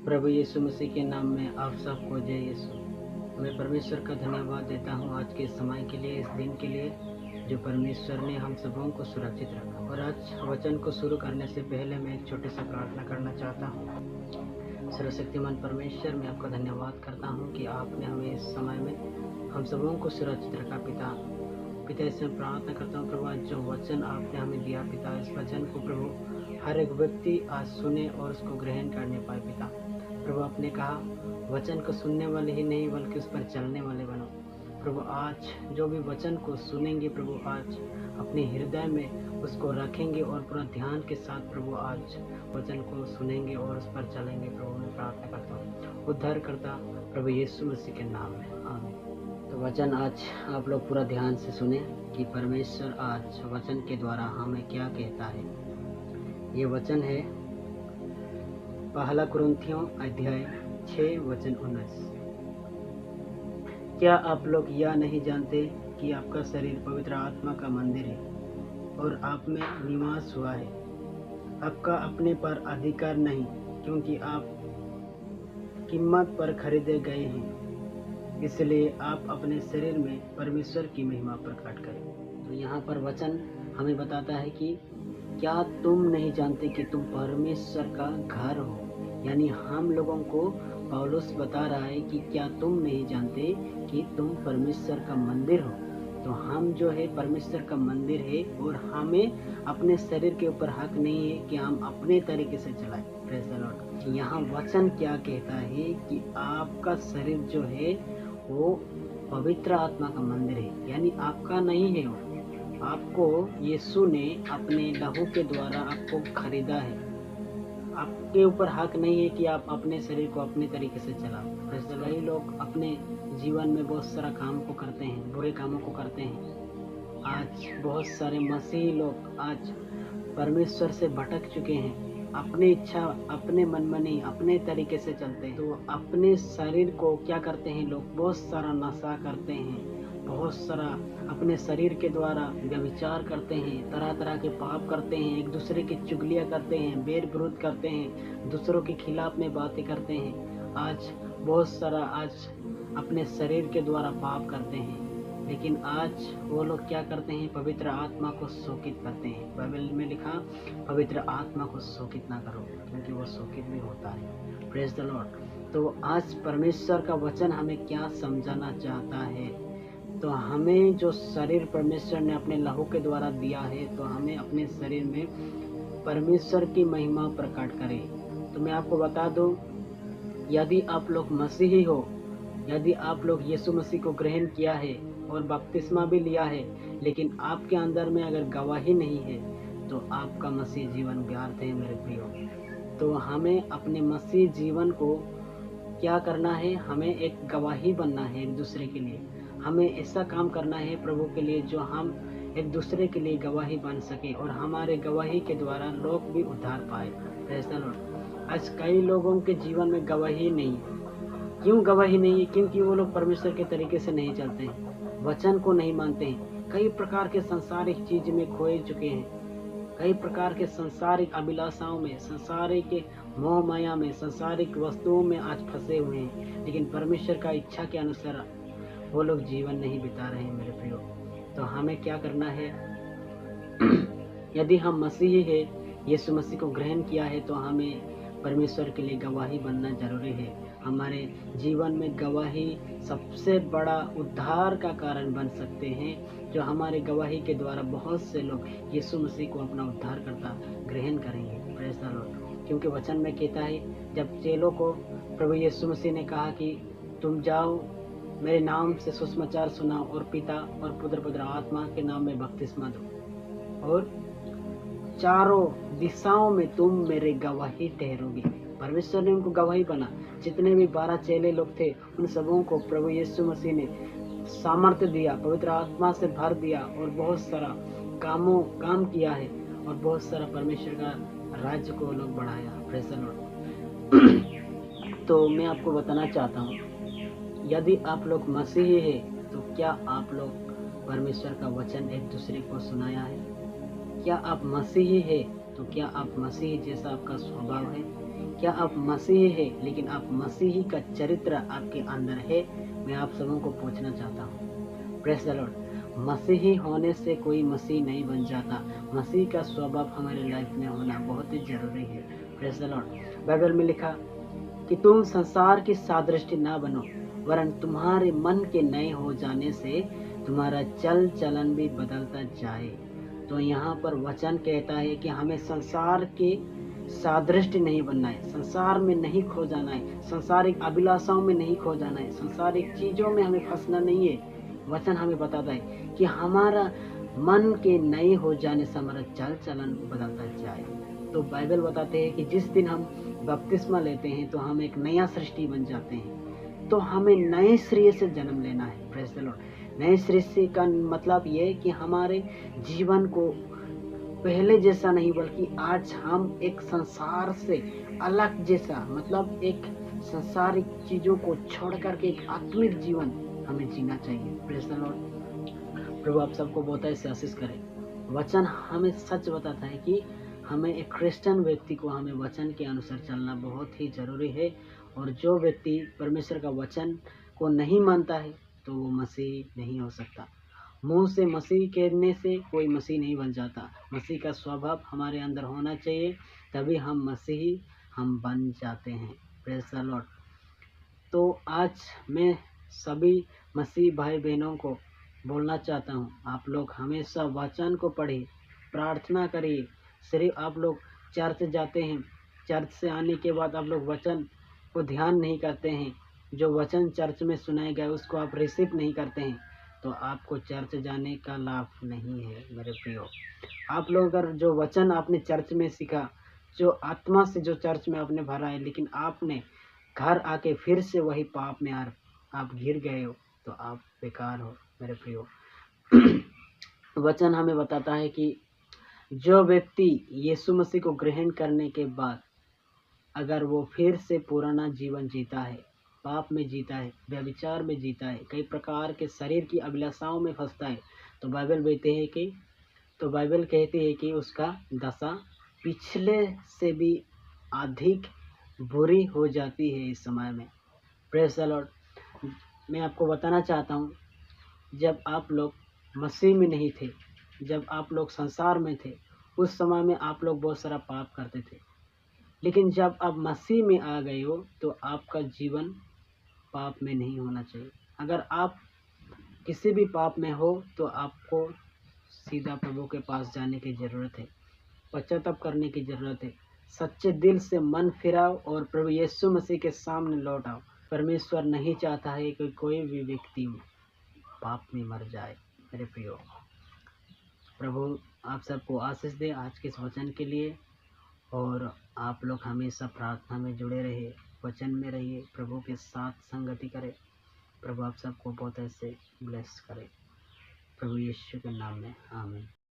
प्रभु यीशु मसीह के नाम में आप सबको जय यीशु। मैं परमेश्वर का धन्यवाद देता हूँ आज के समय के लिए, इस दिन के लिए जो परमेश्वर ने हम सबों को सुरक्षित रखा। और आज वचन को शुरू करने से पहले मैं एक छोटी सी प्रार्थना करना चाहता हूँ। सर्वशक्तिमान परमेश्वर, मैं आपका धन्यवाद करता हूँ कि आपने हमें इस समय में हम सबों को सुरक्षित रखा। पिता इसमें प्रार्थना करता हूँ प्रभु, आज जो वचन आपने हमें दिया पिता, इस वचन को प्रभु हर एक व्यक्ति आज सुने और उसको ग्रहण करने पाए पिता। प्रभु आपने कहा वचन को सुनने वाले ही नहीं बल्कि उस पर चलने वाले बनो। प्रभु आज जो भी वचन को सुनेंगे प्रभु, आज अपने हृदय में उसको रखेंगे और पूरा ध्यान के साथ प्रभु आज वचन को सुनेंगे और उस पर चलेंगे। प्रभु मैं प्रार्थना करता हूँ, उद्धार करता प्रभु यीशु मसीह के नाम में, आमीन। तो वचन आज आप लोग पूरा ध्यान से सुने कि परमेश्वर आज वचन के द्वारा हमें क्या कहता है। ये वचन है पहला कुरिन्थियों अध्याय 6 वचन 19। क्या आप लोग यह नहीं जानते कि आपका शरीर पवित्र आत्मा का मंदिर है और आप में निवास हुआ है, आपका अपने पर अधिकार नहीं, क्योंकि आप कीमत पर खरीदे गए हैं, इसलिए आप अपने शरीर में परमेश्वर की महिमा प्रकट करें। तो यहाँ पर वचन हमें बताता है कि क्या तुम नहीं जानते कि तुम परमेश्वर का घर हो। यानी हम लोगों को पौलुस बता रहा है कि क्या तुम नहीं जानते कि तुम परमेश्वर का मंदिर हो। तो हम जो है परमेश्वर का मंदिर है और हमें अपने शरीर के ऊपर हक नहीं है कि हम अपने तरीके से चलाएं। Praise the Lord. यहाँ वचन क्या कहता है कि आपका शरीर जो है वो पवित्र आत्मा का मंदिर है, यानी आपका नहीं है वो। आपको यीशु ने अपने लहू के द्वारा आपको खरीदा है। आपके ऊपर हक नहीं है कि आप अपने शरीर को अपने तरीके से चलाओ। जैसे कई लोग अपने जीवन में बहुत सारा काम को करते हैं, बुरे कामों को करते हैं। आज बहुत सारे मसीही लोग आज परमेश्वर से भटक चुके हैं, अपनी इच्छा, अपने मनमानी, अपने तरीके से चलते हैं। तो अपने शरीर को क्या करते हैं लोग, बहुत सारा नशा करते हैं, बहुत सारा अपने शरीर के द्वारा व्यभिचार करते हैं, तरह तरह के पाप करते हैं, एक दूसरे की चुगलियाँ करते हैं, बैर विरोध करते हैं, दूसरों के खिलाफ में बातें करते हैं। आज बहुत सारा आज अपने शरीर के द्वारा पाप करते हैं, लेकिन आज वो लोग क्या करते हैं, पवित्र आत्मा को शोकित करते हैं। बाइबल में लिखा पवित्र आत्मा को शोकित ना करो, क्योंकि वो शोकित भी होता है। Praise the Lord. तो आज परमेश्वर का वचन हमें क्या समझाना चाहता है, तो हमें जो शरीर परमेश्वर ने अपने लहू के द्वारा दिया है, तो हमें अपने शरीर में परमेश्वर की महिमा प्रकट करें। तो मैं आपको बता दूं, यदि आप लोग मसीही हो, यदि आप लोग यीशु मसीह को ग्रहण किया है और बपतिस्मा भी लिया है, लेकिन आपके अंदर में अगर गवाही नहीं है तो आपका मसीह जीवन व्यर्थ है मेरे प्रियो। तो हमें अपने मसीह जीवन को क्या करना है, हमें एक गवाही बनना है एक दूसरे के लिए। हमें ऐसा काम करना है प्रभु के लिए जो हम एक दूसरे के लिए गवाही बन सके और हमारे गवाही के द्वारा लोग भी उद्धार पाए। Praise the Lord. आज कई लोगों के जीवन में गवाही नहीं है। क्यों गवाही नहीं है? क्योंकि वो लोग परमेश्वर के तरीके से नहीं चलते हैं, वचन को नहीं मानते हैं, कई प्रकार के सांसारिक चीज में खोए चुके हैं, कई प्रकार के सांसारिक अभिलाषाओं में, सांसारिक के मोह माया में, सांसारिक वस्तुओं में आज फंसे हुए हैं। लेकिन परमेश्वर का इच्छा के अनुसार वो लोग जीवन नहीं बिता रहे हैं मेरे प्रियो। तो हमें क्या करना है यदि हम मसीही है, यीशु मसीह को ग्रहण किया है, तो हमें परमेश्वर के लिए गवाही बनना जरूरी है। हमारे जीवन में गवाही सबसे बड़ा उद्धार का कारण बन सकते हैं, जो हमारे गवाही के द्वारा बहुत से लोग यीशु मसीह को अपना उद्धार करता ग्रहण करेंगे। Praise the Lord. क्योंकि वचन में कहता है, जब चेलों को प्रभु यीशु मसीह ने कहा कि तुम जाओ मेरे नाम से सुसमाचार सुनाओ और पिता और पुत्र पवित्र आत्मा के नाम में बपतिस्मा दो और चारों दिशाओं में तुम मेरे गवाही ठहरोगे। परमेश्वर ने उनको गवाही बना। जितने भी 12 चेले लोग थे, उन सबों को प्रभु यीशु मसीह ने सामर्थ्य दिया, पवित्र आत्मा से भर दिया और बहुत सारा काम किया है और बहुत सारा परमेश्वर का राज्य को लोग बढ़ाया। Praise the Lord. तो मैं आपको बताना चाहता हूँ, यदि आप लोग मसीही है तो क्या आप लोग परमेश्वर का वचन एक दूसरे को सुनाया है? क्या आप मसीही है तो क्या आप मसीही जैसा आपका स्वभाव है? क्या आप मसीही है लेकिन आप मसीही का चरित्र आपके अंदर है? मैं आप सबों को पूछना चाहता हूँ। Praise the Lord. मसीही होने से कोई मसीह नहीं बन जाता। मसीह का स्वभाव हमारे लाइफ में होना बहुत ही जरूरी है। Praise the Lord. बाइबल में लिखा कि तुम संसार की सादृश्य ना बनो, वरन तुम्हारे मन के नए हो जाने से तुम्हारा चल चलन भी बदलता जाए। तो यहाँ पर वचन कहता है कि हमें संसार के सादृश्य नहीं बनना है, संसार में नहीं खो जाना है, संसारिक अभिलाषाओं में नहीं खो जाना है, संसारिक चीजों में हमें फंसना नहीं है। वचन हमें बताता है कि हमारा मन के नए हो जाने से हमारा चल चलन बदलता जाए। तो बाइबल बताते हैं कि जिस दिन हम बपतिस्मा लेते हैं तो हम एक नया सृष्टि बन जाते हैं। तो हमें नए सिरे से जन्म लेना है। Praise the Lord. नए सिरे का मतलब ये है कि हमारे जीवन को पहले जैसा नहीं, बल्कि आज हम एक संसार से अलग जैसा, मतलब एक संसारिक चीजों को छोड़ करके एक आत्मिक जीवन हमें जीना चाहिए। Praise the Lord. प्रभु आप सबको बहुत ऐसे आशीष करे। वचन हमें सच बताता है कि हमें एक क्रिश्चियन व्यक्ति को हमें वचन के अनुसार चलना बहुत ही जरूरी है। और जो व्यक्ति परमेश्वर का वचन को नहीं मानता है तो वो मसीह नहीं हो सकता। मुंह से मसीह कहने से कोई मसीह नहीं बन जाता। मसीह का स्वभाव हमारे अंदर होना चाहिए, तभी हम मसीही हम बन जाते हैं। Praise the Lord. तो आज मैं सभी मसीह भाई बहनों को बोलना चाहता हूँ, आप लोग हमेशा वचन को पढ़िए, प्रार्थना करिए। सिर्फ आप लोग चर्च जाते हैं, चर्च से आने के बाद आप लोग वचन को ध्यान नहीं करते हैं, जो वचन चर्च में सुनाए गए उसको आप रिसीव नहीं करते हैं, तो आपको चर्च जाने का लाभ नहीं है मेरे प्रियो। आप लोग अगर जो वचन आपने चर्च में सीखा, जो आत्मा से जो चर्च में आपने भरा है, लेकिन आपने घर आके फिर से वही पाप में आप गिर गए हो, तो आप बेकार हो मेरे प्रियो। वचन हमें बताता है कि जो व्यक्ति यीशु मसीह को ग्रहण करने के बाद अगर वो फिर से पुराना जीवन जीता है, पाप में जीता है, व्यभिचार में जीता है, कई प्रकार के शरीर की अभिलाषाओं में फंसता है, तो बाइबल कहती है कि उसका दशा पिछले से भी अधिक बुरी हो जाती है इस समय में। Praise the Lord. मैं आपको बताना चाहता हूँ, जब आप लोग मसीह में नहीं थे, जब आप लोग संसार में थे, उस समय में आप लोग बहुत सारा पाप करते थे। लेकिन जब आप मसीह में आ गए हो तो आपका जीवन पाप में नहीं होना चाहिए। अगर आप किसी भी पाप में हो तो आपको सीधा प्रभु के पास जाने की ज़रूरत है, पश्चाताप करने की ज़रूरत है, सच्चे दिल से मन फिराओ और प्रभु यीशु मसीह के सामने लौट आओ। परमेश्वर नहीं चाहता है कि कोई भी व्यक्ति पाप में मर जाए मेरे प्रियो। प्रभु आप सबको आशीष दे आज के इस वचन के लिए, और आप लोग हमेशा प्रार्थना में जुड़े रहिए, वचन में रहिए, प्रभु के साथ संगति करें। प्रभु आप सबको बहुत ऐसे ब्लेस करे, प्रभु यीशु के नाम में आमीन।